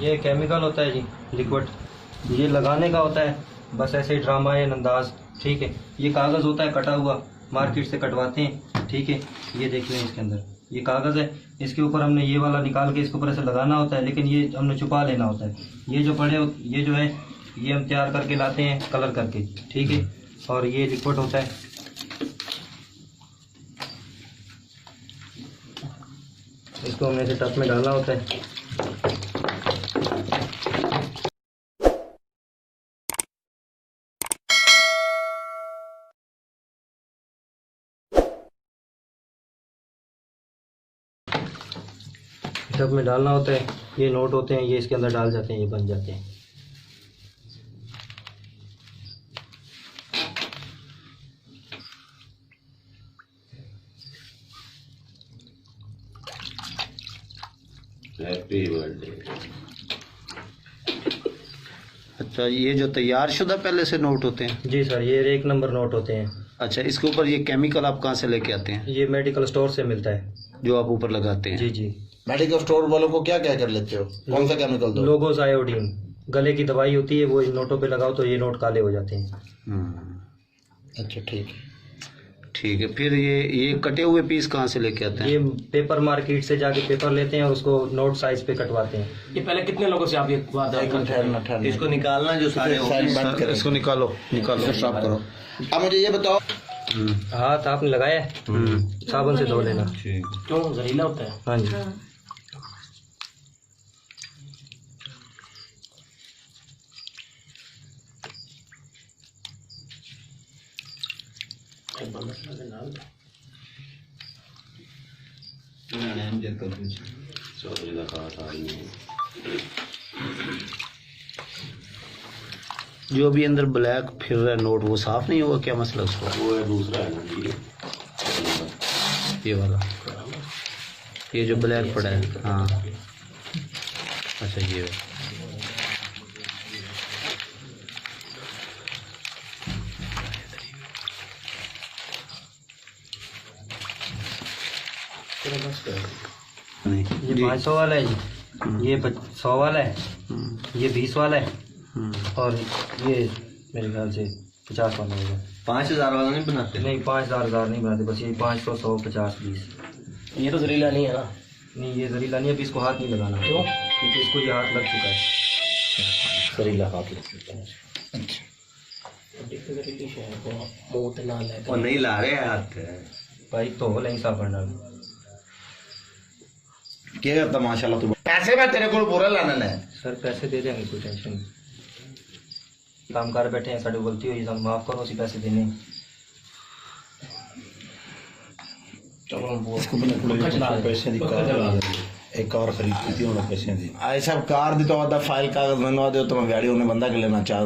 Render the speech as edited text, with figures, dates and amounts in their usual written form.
ये केमिकल होता है जी, लिक्विड, ये लगाने का होता है, बस ऐसे ही ड्रामा है अंदाज, ठीक है। ये कागज़ होता है कटा हुआ, मार्केट से कटवाते हैं, ठीक है। ये देख लें इसके अंदर ये कागज़ है, इसके ऊपर हमने ये वाला निकाल के इसके ऊपर ऐसे लगाना होता है, लेकिन ये हमने छुपा लेना होता है। ये जो ये जो है ये हम तैयार करके लाते हैं कलर करके, ठीक है। और ये लिक्विड होता है, इसको हमने ऐसे टब में डालना होता है। टब में डालना होता है, ये नोट होते हैं, ये इसके अंदर डाल जाते हैं, ये बन जाते हैं। Happy birthday. अच्छा, ये जो तैयार शुदा पहले से नोट होते हैं? जी सर, ये 1 नंबर नोट होते हैं। अच्छा, इसके ऊपर ये केमिकल आप कहाँ से लेके आते हैं? ये मेडिकल स्टोर से मिलता है, जो आप ऊपर लगाते हैं? जी जी। मेडिकल स्टोर वालों को क्या क्या कर लेते हो, कौन सा केमिकल दो? लोगोस आयोडीन, गले की दवाई होती है, वो इन नोटों पे लगाओ तो ये नोट काले हो जाते हैं। अच्छा ठीक है, ठीक है। फिर ये कटे हुए पीस कहाँ से लेके आते हैं? ये पेपर मार्केट से जाके पेपर लेते हैं और उसको नोट साइज पे कटवाते हैं। ये पहले कितने लोगों से आप ये ठहरना इसको निकालना जो सारे इसको निकालो साफ करो। अब मुझे ये बताओ, हाथ आपने लगाया है, साबुन से धो लेना। क्यों, जहरीला होता है? हाँ जी। जो अभी अंदर ब्लैक फिर रहा है नोट, वो साफ नहीं होगा क्या मसला उसका? वो है दूसरा है ना, ये वाला, ये जो ब्लैक पड़ा है। हाँ अच्छा, ये नहीं, ये 500 वाला है जी, ये 100 वाला है, ये 20 वाला है, और ये मेरे ख्याल से 50 वाला होगा। 5000 वाला नहीं बनाते? नहीं, 5000 नहीं बनाते, बस ये 500, 100, 50, 20। ये तो जहरीला नहीं है ना? नहीं, ये जहरीला नहीं है, अभी इसको हाथ नहीं लगाना। क्यों? क्योंकि इसको ये हाथ लग चुका है। जहरीला हाथ लग चुका है। जहरीली शय को मुंह पे ना ले। वो नहीं ला रहे हाथ भाई तो हो नहीं साफ करना। क्या करता माशाल्लाह तू? पैसे मैं तेरे को पूरा लाना है सर, पैसे दे देंगे, कोई टेंशन नहीं। काम कर बैठे हैं, साड़ी गलती हुई, सब माफ करो, उसी पैसे देने। पैसे दी कार एक कार खरीद की थी, पैसे दी। ऐसा कार दी तो फाइल कागज बनवा दो तो मैं गाड़ी उन्हें बंदा कर लेना चाह